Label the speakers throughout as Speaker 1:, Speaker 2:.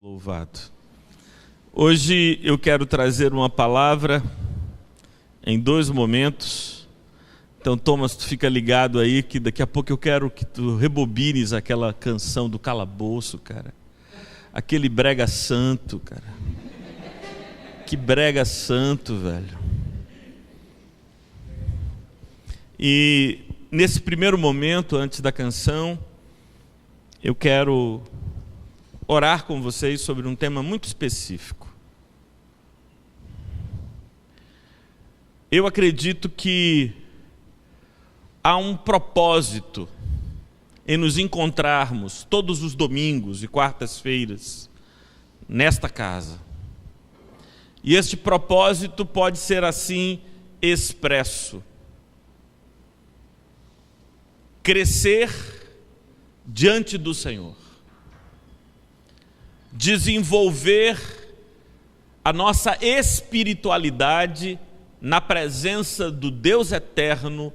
Speaker 1: Louvado. Hoje eu quero trazer uma palavra em dois momentos. Então, Thomas, tu fica ligado aí que daqui a pouco eu quero que tu rebobines aquela canção do Calabouço, cara. Aquele brega santo, cara. Que brega santo, velho. E nesse primeiro momento, antes da canção, eu quero orar com vocês sobre um tema muito específico. Eu acredito que há um propósito em nos encontrarmos todos os domingos e quartas-feiras nesta casa. E este propósito pode ser assim expresso: crescer diante do Senhor, desenvolver a nossa espiritualidade na presença do Deus eterno,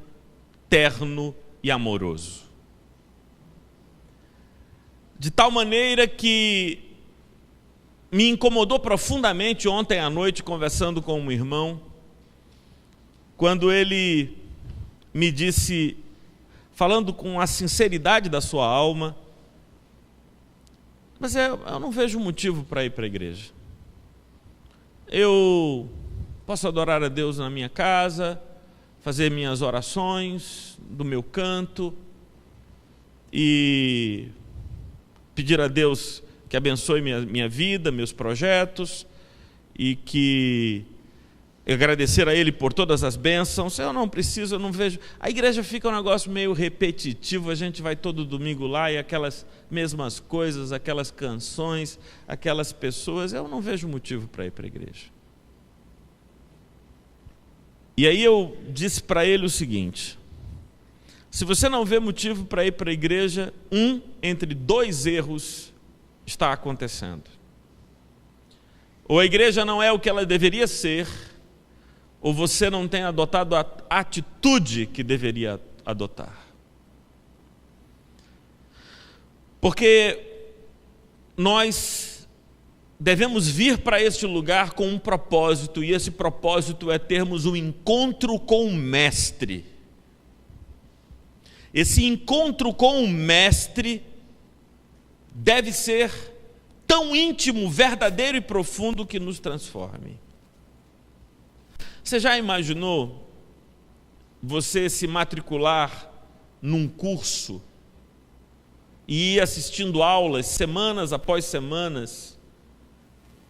Speaker 1: terno e amoroso. De tal maneira que me incomodou profundamente ontem à noite, conversando com um irmão, quando ele me disse, falando com a sinceridade da sua alma: mas eu não vejo motivo para ir para a igreja. Eu posso adorar a Deus na minha casa, fazer minhas orações do meu canto e pedir a Deus que abençoe minha vida, meus projetos, e que agradecer a Ele por todas as bênçãos. Eu não preciso, eu não vejo. A igreja fica um negócio meio repetitivo, a gente vai todo domingo lá e aquelas mesmas coisas, aquelas canções, aquelas pessoas. Eu não vejo motivo para ir para a igreja. E aí eu disse para ele o seguinte: se você não vê motivo para ir para a igreja, entre dois erros está acontecendo. Ou a igreja não é o que ela deveria ser, ou você não tem adotado a atitude que deveria adotar. Porque nós devemos vir para este lugar com um propósito, e esse propósito é termos um encontro com o Mestre. Esse encontro com o Mestre deve ser tão íntimo, verdadeiro e profundo que nos transforme. Você já imaginou você se matricular num curso e ir assistindo aulas semanas após semanas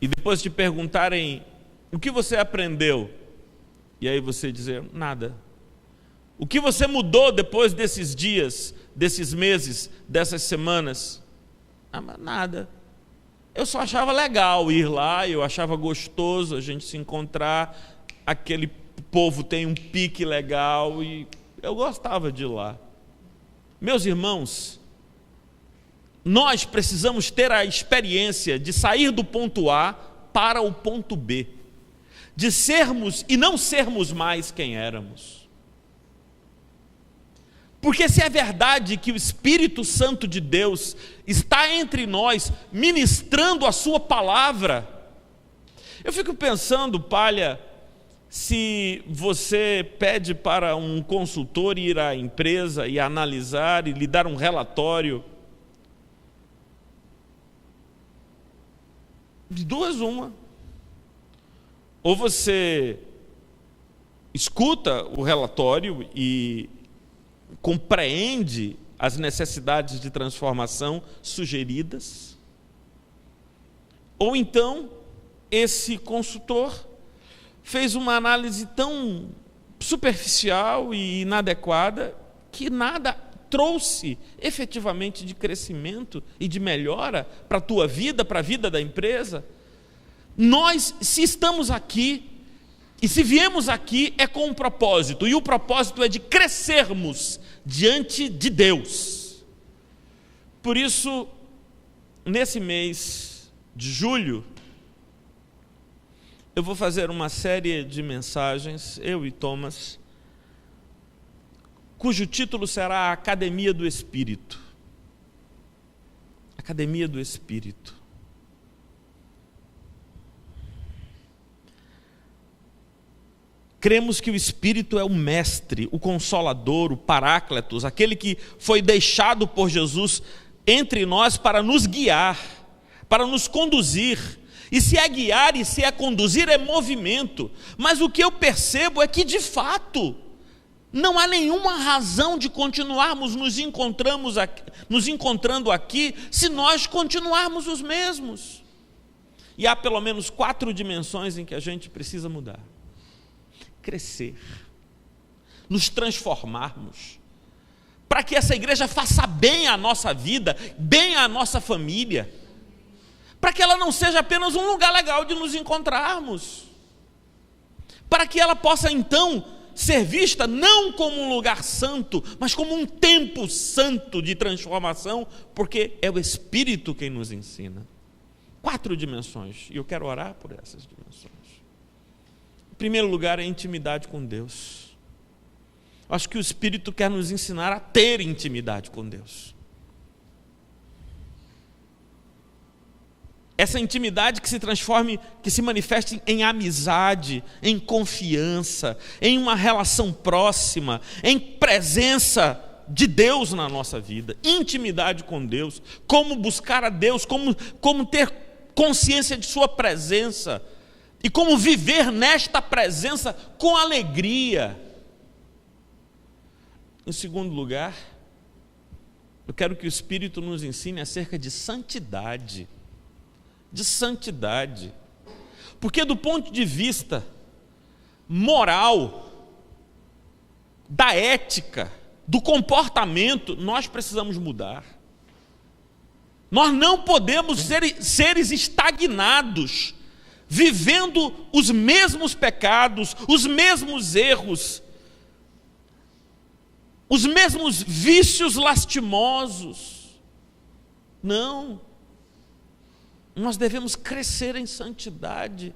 Speaker 1: e depois te perguntarem o que você aprendeu? E aí você dizer: nada. O que você mudou depois desses dias, desses meses, dessas semanas? Nada. Eu só achava legal ir lá, eu achava gostoso a gente se encontrar, aquele povo tem um pique legal e eu gostava de ir lá. Meus irmãos, nós precisamos ter a experiência de sair do ponto A para o ponto B, de sermos e não sermos mais quem éramos. Porque se é verdade que o Espírito Santo de Deus está entre nós, ministrando a sua palavra, eu fico pensando, Palha, se você pede para um consultor ir à empresa e analisar e lhe dar um relatório, de duas uma: ou você escuta o relatório e compreende as necessidades de transformação sugeridas, ou então esse consultor fez uma análise tão superficial e inadequada que nada trouxe efetivamente de crescimento e de melhora para a tua vida, para a vida da empresa. Nós, se estamos aqui e se viemos aqui, é com um propósito, e o propósito é de crescermos diante de Deus. Por isso, nesse mês de julho, eu vou fazer uma série de mensagens, eu e Thomas, cujo título será a Academia do Espírito. Academia do Espírito. Cremos que o Espírito é o mestre, o consolador, o paráclitos, aquele que foi deixado por Jesus entre nós para nos guiar, para nos conduzir. E se é guiar e se é conduzir, é movimento. Mas o que eu percebo é que, de fato, não há nenhuma razão de continuarmos nos encontrando aqui se nós continuarmos os mesmos. E há pelo menos 4 dimensões em que a gente precisa mudar. Crescer, nos transformarmos, para que essa igreja faça bem à nossa vida, bem à nossa família, para que ela não seja apenas um lugar legal de nos encontrarmos, para que ela possa então ser vista não como um lugar santo, mas como um tempo santo de transformação, porque é o Espírito quem nos ensina. 4 dimensões, e eu quero orar por essas dimensões. Em primeiro lugar, é a intimidade com Deus. Acho que o Espírito quer nos ensinar a ter intimidade com Deus. Essa intimidade que se transforme, que se manifeste em amizade, em confiança, em uma relação próxima, em presença de Deus na nossa vida. Intimidade com Deus, como buscar a Deus, como ter consciência de sua presença e como viver nesta presença com alegria. Em segundo lugar, eu quero que o Espírito nos ensine acerca de santidade. De santidade. Porque do ponto de vista moral, da ética, do comportamento, nós precisamos mudar. Nós não podemos ser seres estagnados, vivendo os mesmos pecados, os mesmos erros, os mesmos vícios lastimosos. Não. Nós devemos crescer em santidade,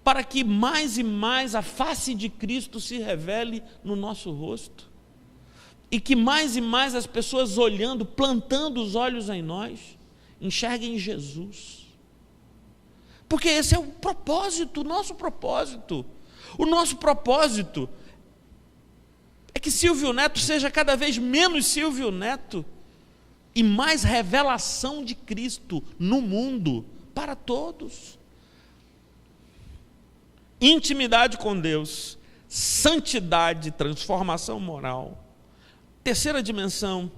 Speaker 1: para que mais e mais a face de Cristo se revele no nosso rosto, e que mais e mais as pessoas olhando, plantando os olhos em nós, enxerguem Jesus. Porque esse é o propósito, o nosso propósito. O nosso propósito é que Silvio Neto seja cada vez menos Silvio Neto e mais revelação de Cristo no mundo, para todos. Intimidade com Deus, santidade, transformação moral. Terceira dimensão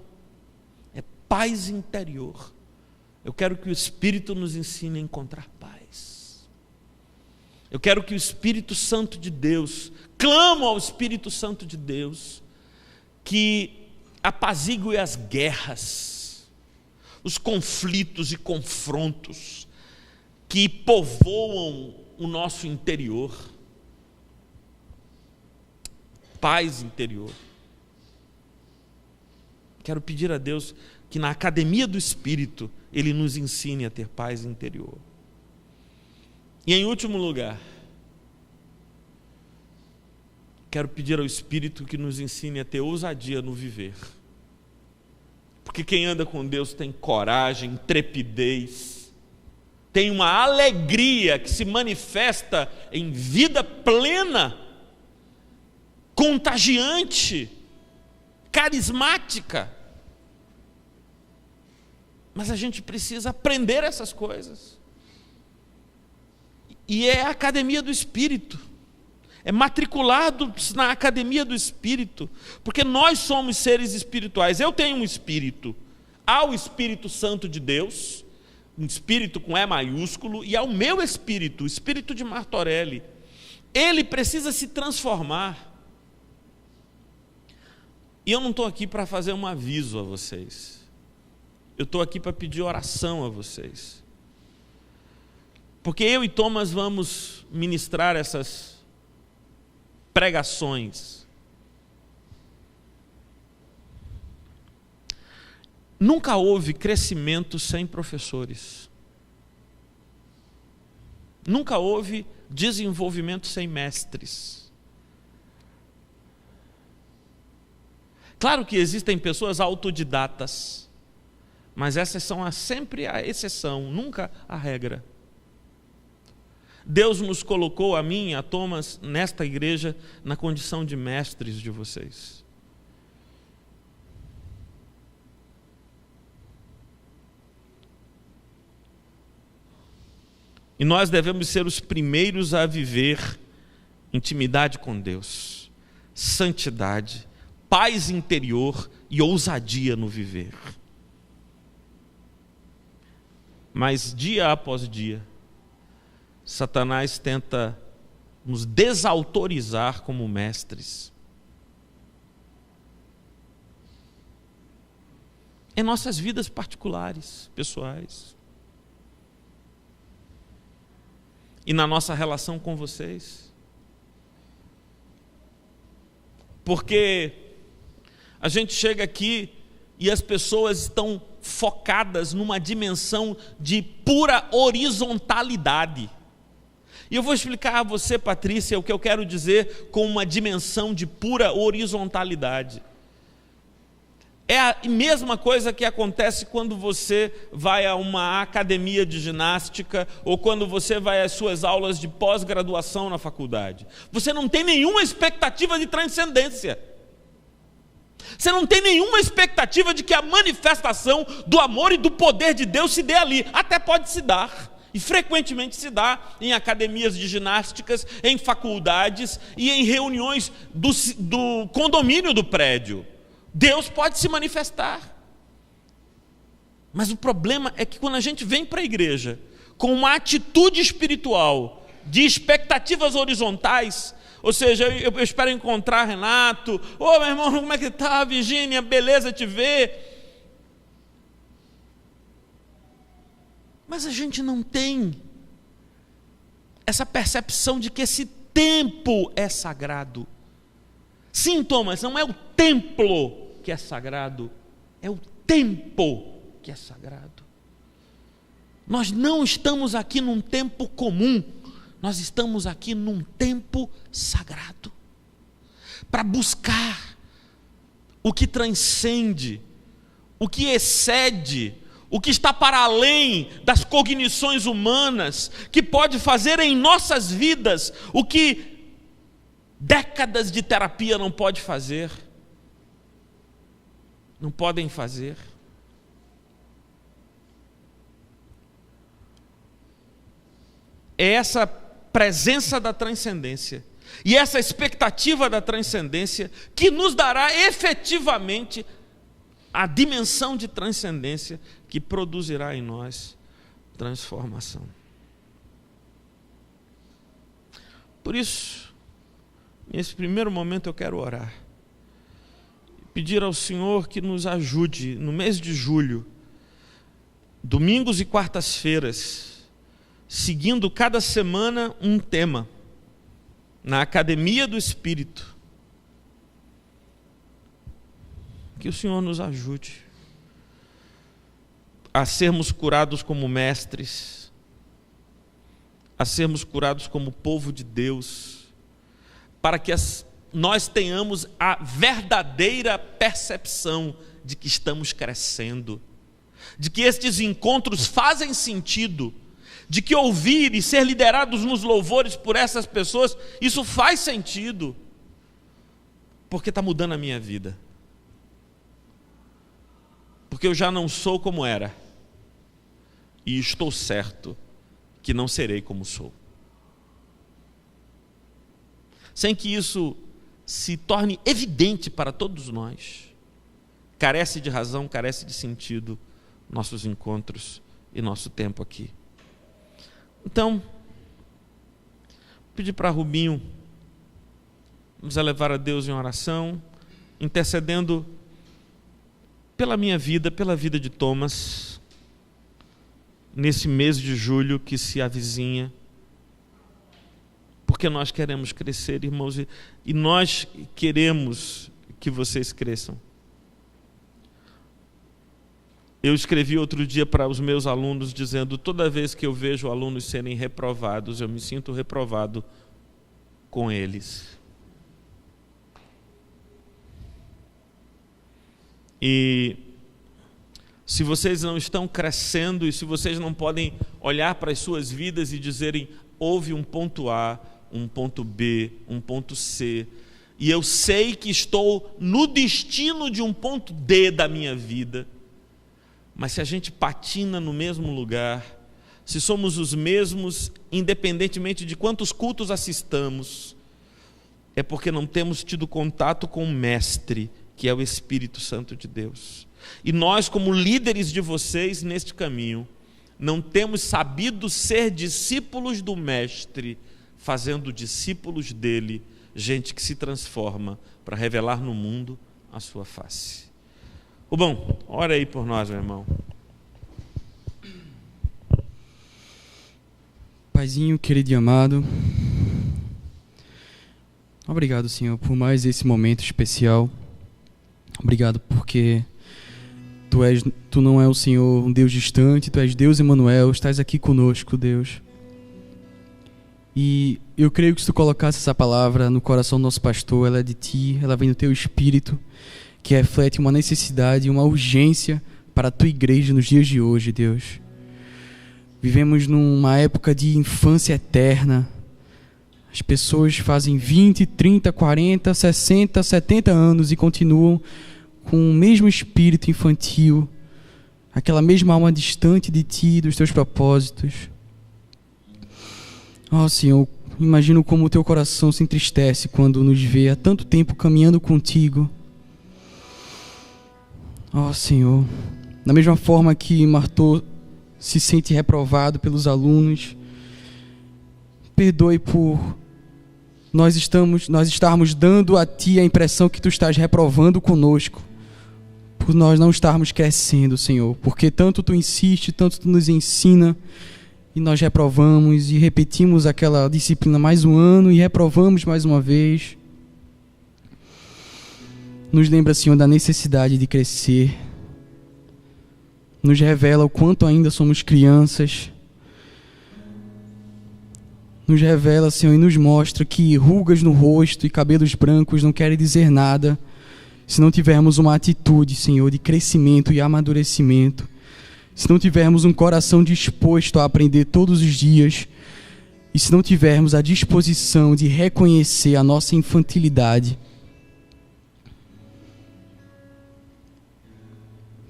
Speaker 1: é paz interior. Eu quero que o Espírito nos ensine a encontrar paz. Eu quero que o Espírito Santo de Deus, clamo ao Espírito Santo de Deus, que apazigue as guerras, os conflitos e confrontos que povoam o nosso interior. Paz interior. Quero pedir a Deus que na academia do Espírito Ele nos ensine a ter paz interior. E em último lugar, quero pedir ao Espírito que nos ensine a ter ousadia no viver. Porque quem anda com Deus tem coragem, intrepidez, tem uma alegria que se manifesta em vida plena, contagiante, carismática. Mas a gente precisa aprender essas coisas. E é a academia do Espírito. É matriculados na academia do Espírito, porque nós somos seres espirituais. Eu tenho um Espírito. Há o Espírito Santo de Deus, um Espírito com E maiúsculo, e há o meu Espírito, o Espírito de Martorelli. Ele precisa se transformar. E eu não estou aqui para fazer um aviso a vocês. Eu estou aqui para pedir oração a vocês. Porque eu e Thomas vamos ministrar essas pregações. Nunca houve crescimento sem professores. Nunca houve desenvolvimento sem mestres. Claro que existem pessoas autodidatas, mas essas são sempre a exceção, nunca a regra. Deus nos colocou, a mim e a Thomas, nesta igreja, na condição de mestres de vocês. E nós devemos ser os primeiros a viver intimidade com Deus, santidade, paz interior e ousadia no viver. Mas dia após dia, Satanás tenta nos desautorizar como mestres. Em nossas vidas particulares, pessoais. E na nossa relação com vocês. Porque a gente chega aqui e as pessoas estão focadas numa dimensão de pura horizontalidade. E eu vou explicar a você, Patrícia, o que eu quero dizer com uma dimensão de pura horizontalidade. É a mesma coisa que acontece quando você vai a uma academia de ginástica ou quando você vai às suas aulas de pós-graduação na faculdade. Você não tem nenhuma expectativa de transcendência. Você não tem nenhuma expectativa de que a manifestação do amor e do poder de Deus se dê ali. Até pode se dar. E frequentemente se dá em academias de ginásticas, em faculdades e em reuniões do condomínio do prédio. Deus pode se manifestar. Mas o problema é que quando a gente vem para a igreja com uma atitude espiritual de expectativas horizontais, ou seja, eu espero encontrar Renato, ô meu irmão, como é que está, Virgínia, beleza te ver. Mas a gente não tem essa percepção de que esse tempo é sagrado. Sim, Thomas, não é o templo que é sagrado, é o tempo que é sagrado. Nós não estamos aqui num tempo comum, nós estamos aqui num tempo sagrado, para buscar o que transcende, o que excede, o que está para além das cognições humanas, que pode fazer em nossas vidas o que décadas de terapia não pode fazer, não podem fazer. É essa presença da transcendência e essa expectativa da transcendência que nos dará efetivamente a dimensão de transcendência que produzirá em nós transformação. Por isso, nesse primeiro momento eu quero orar, pedir ao Senhor que nos ajude no mês de julho, domingos e quartas-feiras, seguindo cada semana um tema, na Academia do Espírito. Que o Senhor nos ajude a sermos curados como mestres, a sermos curados como povo de Deus, para que nós tenhamos a verdadeira percepção de que estamos crescendo, de que estes encontros fazem sentido, de que ouvir e ser liderados nos louvores por essas pessoas, isso faz sentido, porque está mudando a minha vida. Porque eu já não sou como era, e estou certo que não serei como sou. Sem que isso se torne evidente para todos nós, carece de razão, carece de sentido nossos encontros e nosso tempo aqui. Então, pedir para Rubinho nos elevar a Deus em oração, intercedendo pela minha vida, pela vida de Thomas, nesse mês de julho que se avizinha, porque nós queremos crescer, irmãos, e nós queremos que vocês cresçam. Eu escrevi outro dia para os meus alunos dizendo: toda vez que eu vejo alunos serem reprovados, eu me sinto reprovado com eles. E se vocês não estão crescendo e se vocês não podem olhar para as suas vidas e dizerem: houve um ponto A, um ponto B, um ponto C, e eu sei que estou no destino de um ponto D da minha vida, mas se a gente patina no mesmo lugar, se somos os mesmos, independentemente de quantos cultos assistamos, é porque não temos tido contato com o Mestre, que é o Espírito Santo de Deus. E nós, como líderes de vocês neste caminho, não temos sabido ser discípulos do Mestre, fazendo discípulos dele, gente que se transforma para revelar no mundo a sua face. Bom, ora aí por nós, meu irmão.
Speaker 2: Paizinho, querido e amado, obrigado, Senhor, por mais esse momento especial. Obrigado porque Tu não é o Senhor um Deus distante, Tu és Deus Emanuel, estás aqui conosco, Deus. E eu creio que se Tu colocasse essa palavra no coração do nosso pastor, ela é de Ti, ela vem do Teu Espírito, que reflete uma necessidade, uma urgência para a Tua igreja nos dias de hoje, Deus. Vivemos numa época de infância eterna. As pessoas fazem 20, 30, 40, 60, 70 anos e continuam com o mesmo espírito infantil, aquela mesma alma distante de Ti, dos Teus propósitos. Oh, Senhor, imagino como o Teu coração se entristece quando nos vê há tanto tempo caminhando contigo. Oh, Senhor, da mesma forma que Martô se sente reprovado pelos alunos, perdoe por nós estarmos dando a Ti a impressão que Tu estás reprovando conosco, por nós não estarmos crescendo, Senhor, porque tanto Tu insiste, tanto Tu nos ensina, e nós reprovamos e repetimos aquela disciplina mais um ano e reprovamos mais uma vez. Nos lembra, Senhor, da necessidade de crescer. Nos revela o quanto ainda somos crianças. Nos revela, Senhor, e nos mostra que rugas no rosto e cabelos brancos não querem dizer nada se não tivermos uma atitude, Senhor, de crescimento e amadurecimento. Se não tivermos um coração disposto a aprender todos os dias. E se não tivermos a disposição de reconhecer a nossa infantilidade.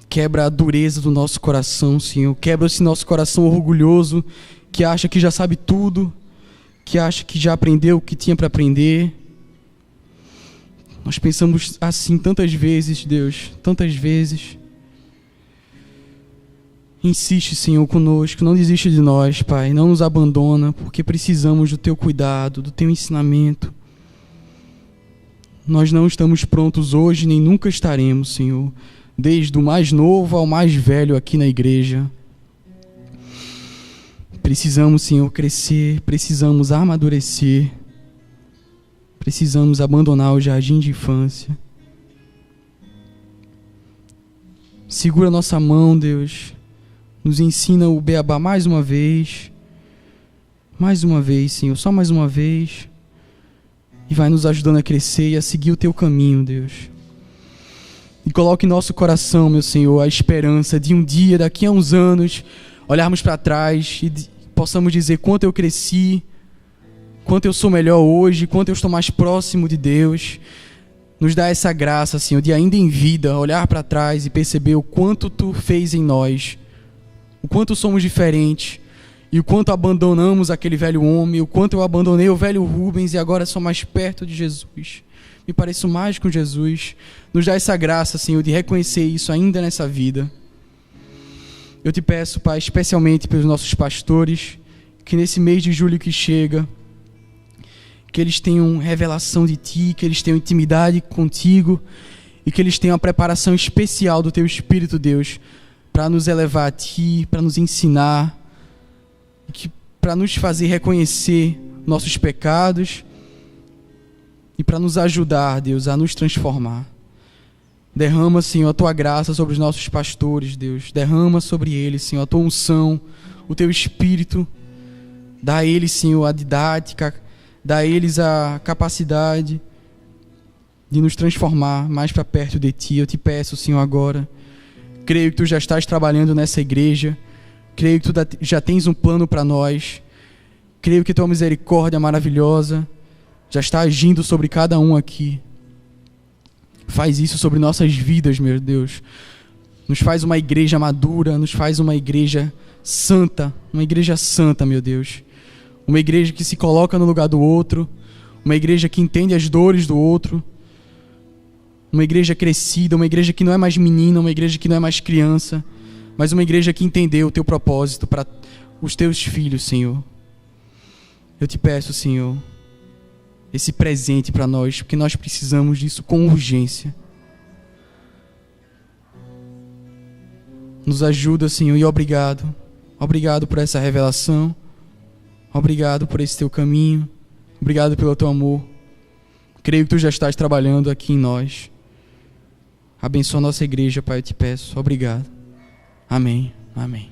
Speaker 2: Quebra a dureza do nosso coração, Senhor. Quebra esse nosso coração orgulhoso, que acha que já sabe tudo, que acha que já aprendeu o que tinha para aprender. Nós pensamos assim tantas vezes, Deus, tantas vezes. Insiste, Senhor, conosco, não desiste de nós, Pai, não nos abandona, porque precisamos do Teu cuidado, do Teu ensinamento. Nós não estamos prontos hoje, nem nunca estaremos, Senhor, desde o mais novo ao mais velho aqui na igreja. Precisamos, Senhor, crescer, precisamos amadurecer, precisamos abandonar o jardim de infância. Segura nossa mão, Deus, nos ensina o beabá mais uma vez, Senhor, só mais uma vez, e vai nos ajudando a crescer e a seguir o Teu caminho, Deus. E coloque em nosso coração, meu Senhor, a esperança de um dia, daqui a uns anos, olharmos para trás e possamos dizer quanto eu cresci, quanto eu sou melhor hoje, quanto eu estou mais próximo de Deus. Nos dá essa graça, Senhor, de ainda em vida, olhar para trás e perceber o quanto Tu fez em nós, o quanto somos diferentes, e o quanto abandonamos aquele velho homem, o quanto eu abandonei o velho Rubens e agora sou mais perto de Jesus. Me pareço mais com Jesus. Nos dá essa graça, Senhor, de reconhecer isso ainda nessa vida. Eu Te peço, Pai, especialmente pelos nossos pastores, que nesse mês de julho que chega, que eles tenham revelação de Ti, que eles tenham intimidade contigo e que eles tenham a preparação especial do Teu Espírito, Deus, para nos elevar a Ti, para nos ensinar, para nos fazer reconhecer nossos pecados e para nos ajudar, Deus, a nos transformar. Derrama, Senhor, a Tua graça sobre os nossos pastores, Deus. Derrama sobre eles, Senhor, a Tua unção, o Teu Espírito. Dá a eles, Senhor, a didática, dá a eles a capacidade de nos transformar mais para perto de Ti. Eu Te peço, Senhor, agora. Creio que Tu já estás trabalhando nessa igreja. Creio que Tu já tens um plano para nós. Creio que tua misericórdia maravilhosa já está agindo sobre cada um aqui. Faz isso sobre nossas vidas, meu Deus. Nos faz uma igreja madura, nos faz uma igreja santa, meu Deus. Uma igreja que se coloca no lugar do outro, uma igreja que entende as dores do outro, uma igreja crescida, uma igreja que não é mais menina, uma igreja que não é mais criança, mas uma igreja que entendeu o teu propósito para os teus filhos, Senhor. Eu te peço, Senhor, esse presente para nós, porque nós precisamos disso com urgência. Nos ajuda, Senhor, e obrigado. Obrigado por essa revelação. Obrigado por esse teu caminho. Obrigado pelo teu amor. Creio que tu já estás trabalhando aqui em nós. Abençoa a nossa igreja, Pai, eu te peço. Obrigado. Amém. Amém.